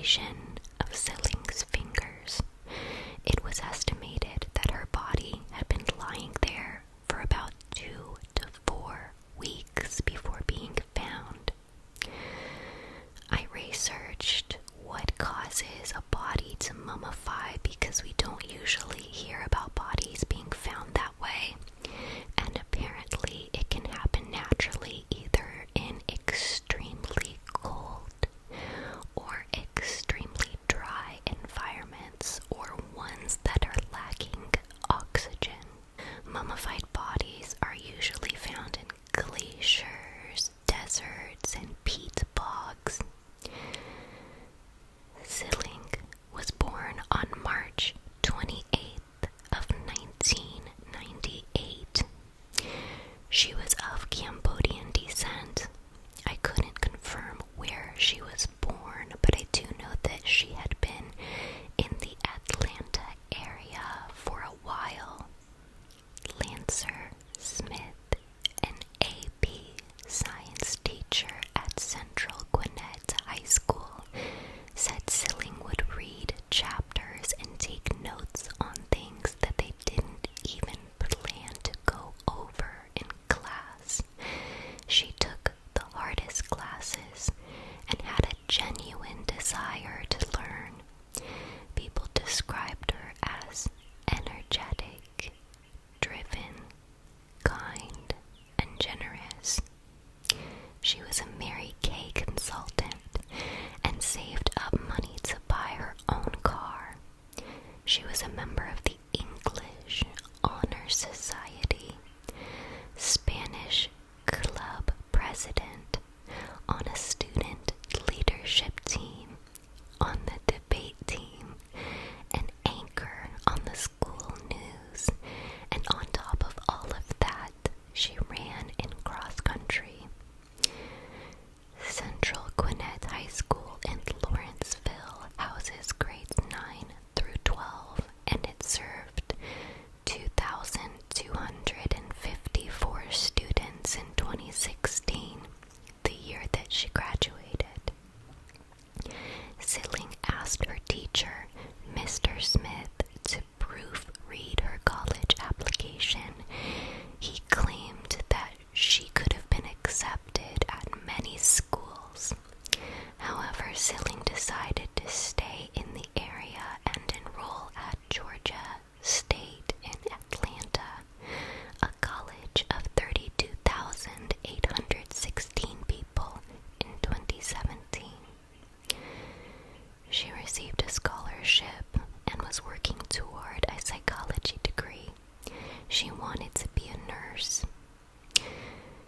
amputation of Silling's fingers. It was estimated that her body had been lying there for about 2 to 4 weeks before being found. I researched what causes a body to mummify because we don't usually hear about bodies being found that way, and apparently it can happen naturally either in extremely cold or extremely dry environments or ones that are lacking oxygen. Mummified bodies are usually found in glaciers, deserts, and peat bogs. Silling was born on March 28th of 1998. She was of Cambodian descent. I couldn't confirm where she was born, but I do know that she had been in the Atlanta area for a while. Lancer Smith, an AP science teacher at Central Gwinnett High School, said Silling would read chapters and take notes on things that they didn't even plan to go over in class. She took the hardest classes and had a genuine desire to learn. People described her as energetic, driven, kind, and generous. She was a Mary Kay consultant and saved up money to buy her own car. She was a member of the English Honor Society, Spanish club president, on a student leadership team, on the debate team, an anchor on the school news, and on top of all of that, she ran in cross country. Central Gwinnett High School in Lawrenceville houses grades 9 through 12, and it served 2,254 students in 2016, the year that she graduated. Silling asked her teacher, Mr. Smith, to proofread her college application. He claimed that she could have been accepted at many schools. However, Silling decided to stay in the area and enroll at Georgia State in Atlanta, a college of 32,816 people in 2017. She received a scholarship and was working toward a psychology degree. She wanted to be a nurse.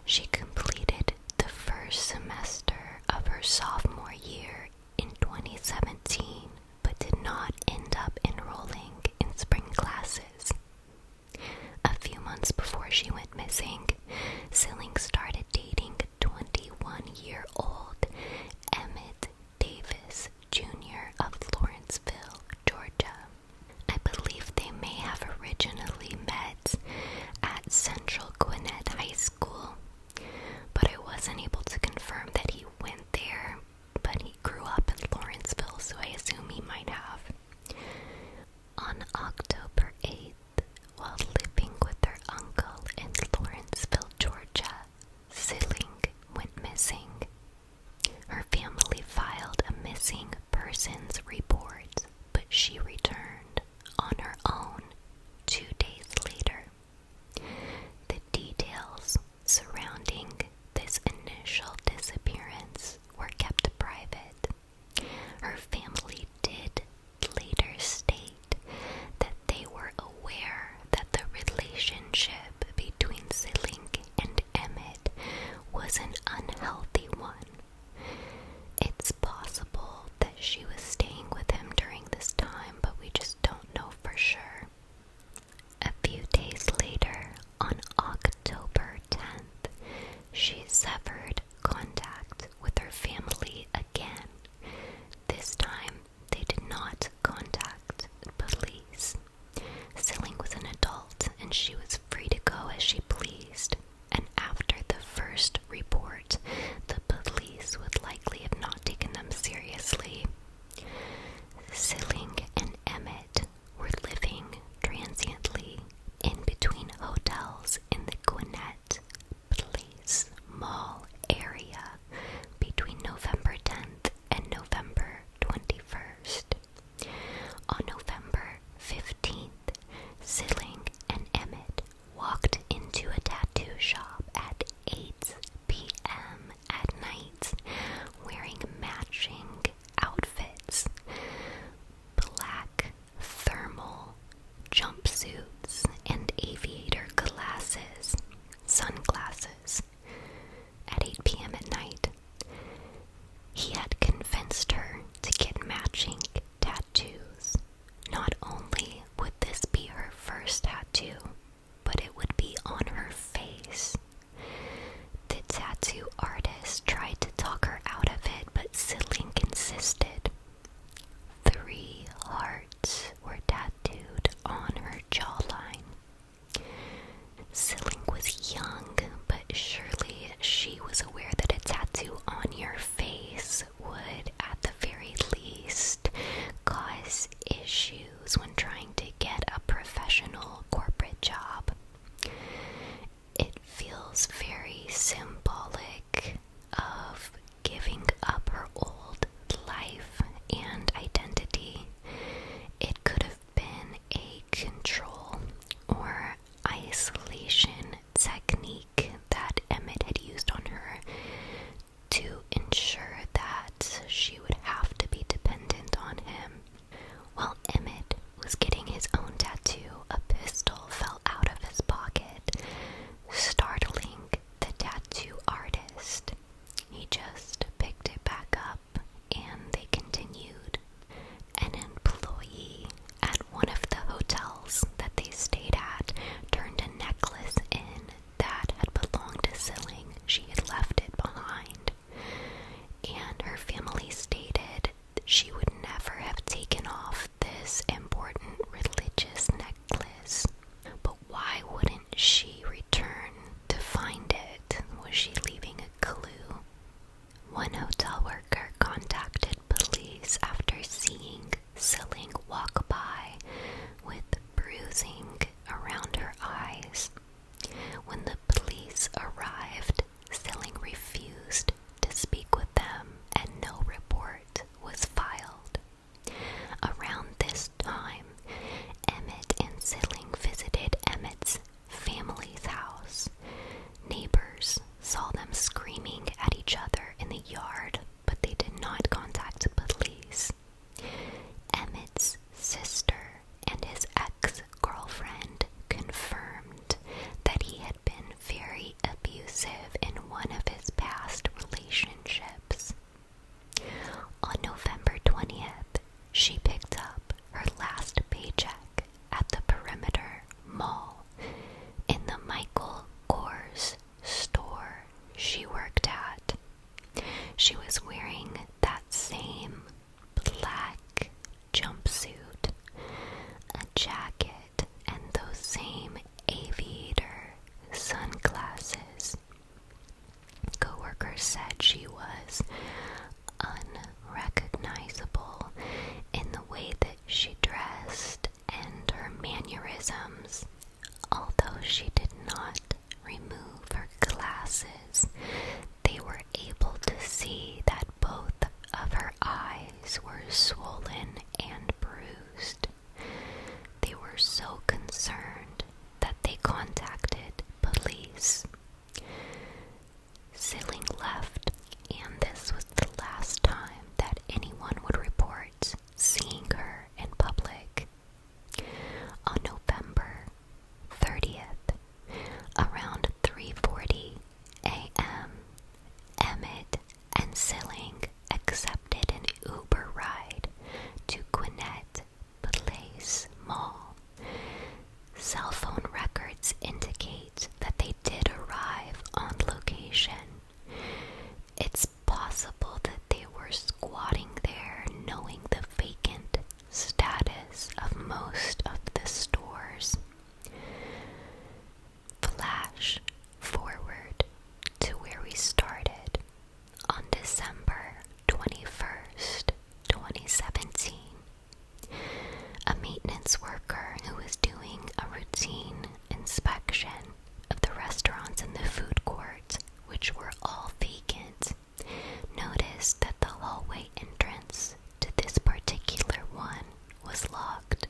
She completed the first semester of her sophomore year in 2017, but did not end up enrolling in spring classes. A few months before she went missing, Silling started dating 21-year-old Emmett Davis Jr. of Lawrenceville, Georgia. I believe they may have originally met at Central Gwinnett High School, but I wasn't able to confirm that he went there, but he grew up in Lawrenceville, so I assume he might have. On October 8th, while living with her uncle in Lawrenceville, Georgia, Silling went missing. Her family filed a missing persons report, but she returned on her own 2 days later. The details surrounding this initial she was wearing that same black jumpsuit, a jacket, and those same aviator sunglasses. Coworkers said she was unrecognizable in the way that she dressed and her mannerisms. Although she did not remove her glasses, they were able to see that both of her eyes were swollen and bruised. They were so concerned that they contacted police. Silling left, and this was the last time that anyone would report seeing her in public. On November 30th, around 3:40 a.m., Emmett and Silling accepted an Uber ride to Gwinnett Place Mall. Cell phone records indicate that they did arrive on location. It's possible that they were squatting there knowing the vacant status of most of the stores. Flash forward to where we started on December 21st, 2017. A maintenance worker who was doing a routine inspection of the restaurants in the food court, which were all vacant, noticed that the hallway entrance to this particular one was locked.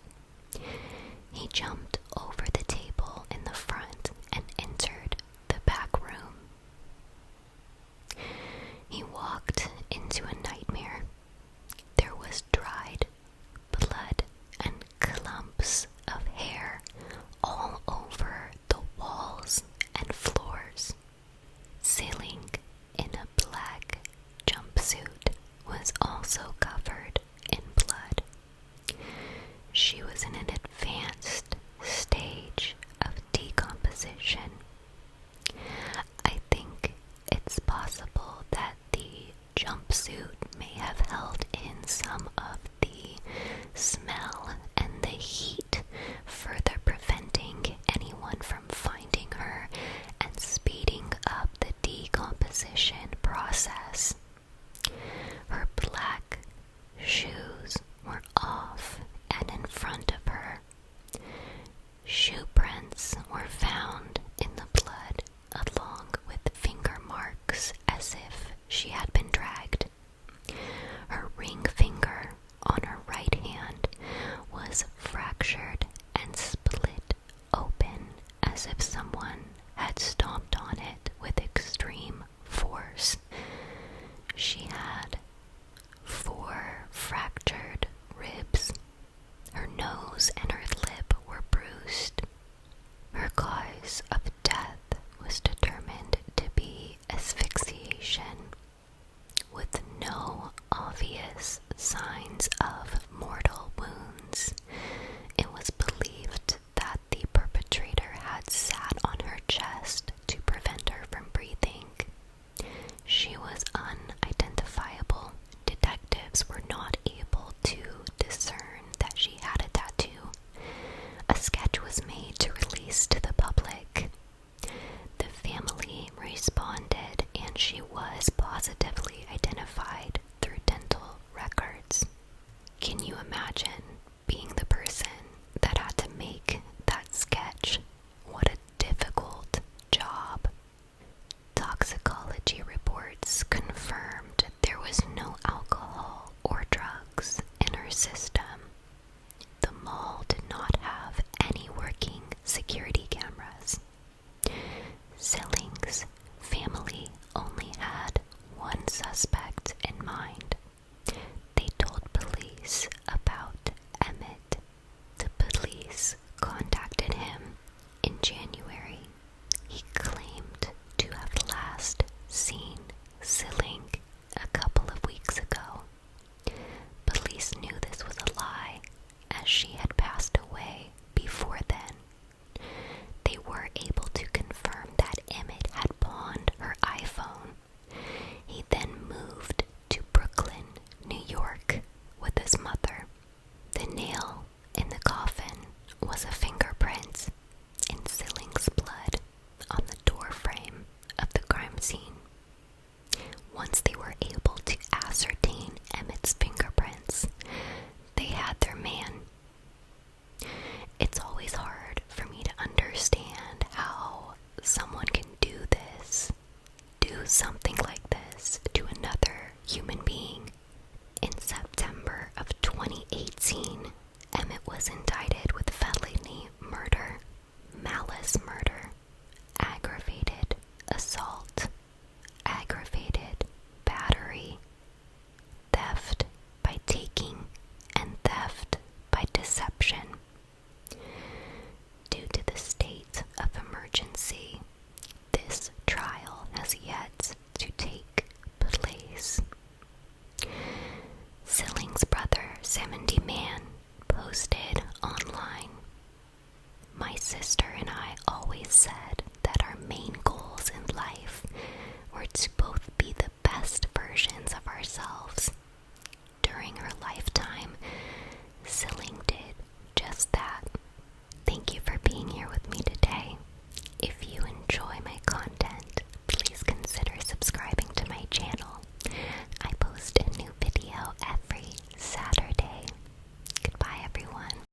He jumped over the table in the front and entered the back room. He walked into a nightmare. There was dried blood and clumps of hair all over the walls and floors. Silling, in a black jumpsuit, was also covered in blood. She was in an advanced stage of decomposition. I think it's possible that the jumpsuit may have held in some of the smell and the heat, further preventing anyone from finding her and speeding up the decomposition process. Her black shoes were off and in front of her. Shoe prints were found in the blood along with finger marks as if she had been dragged. Her ring finger on her right hand was fractured and split open as if someone had stomped on it with extreme force. She had 4 fractured ribs. Her nose and her lip were bruised. Her cause of death was determined to be asphyxiation, with no obvious signs of mortal wounds. It was believed that the perpetrator had sat on her chest to prevent her from breathing. She was unidentifiable. Detectives were not able to discern that she had a tattoo. A sketch was made to release to the public. The family responded, and she was positively identified through dental records. Can you imagine being the person that had to make that sketch? What a difficult job. Toxicology reports confirmed there was no alcohol or drugs in her system. The mall did not have any working security cameras. Silling's family only had one suspect in mind. They told police about Emmett. The police contacted him in January. He claimed to have last seen Silling a couple of weeks ago. Police knew this was a lie, as she had passed away before then. They were able to confirm that Emmett had pawned her iPhone. He then moved once they were able to ascertain Emmett's fingerprints, they had their man. It's always hard for me to understand how someone can do something like this to another human being. In September of 2018, Emmett was indicted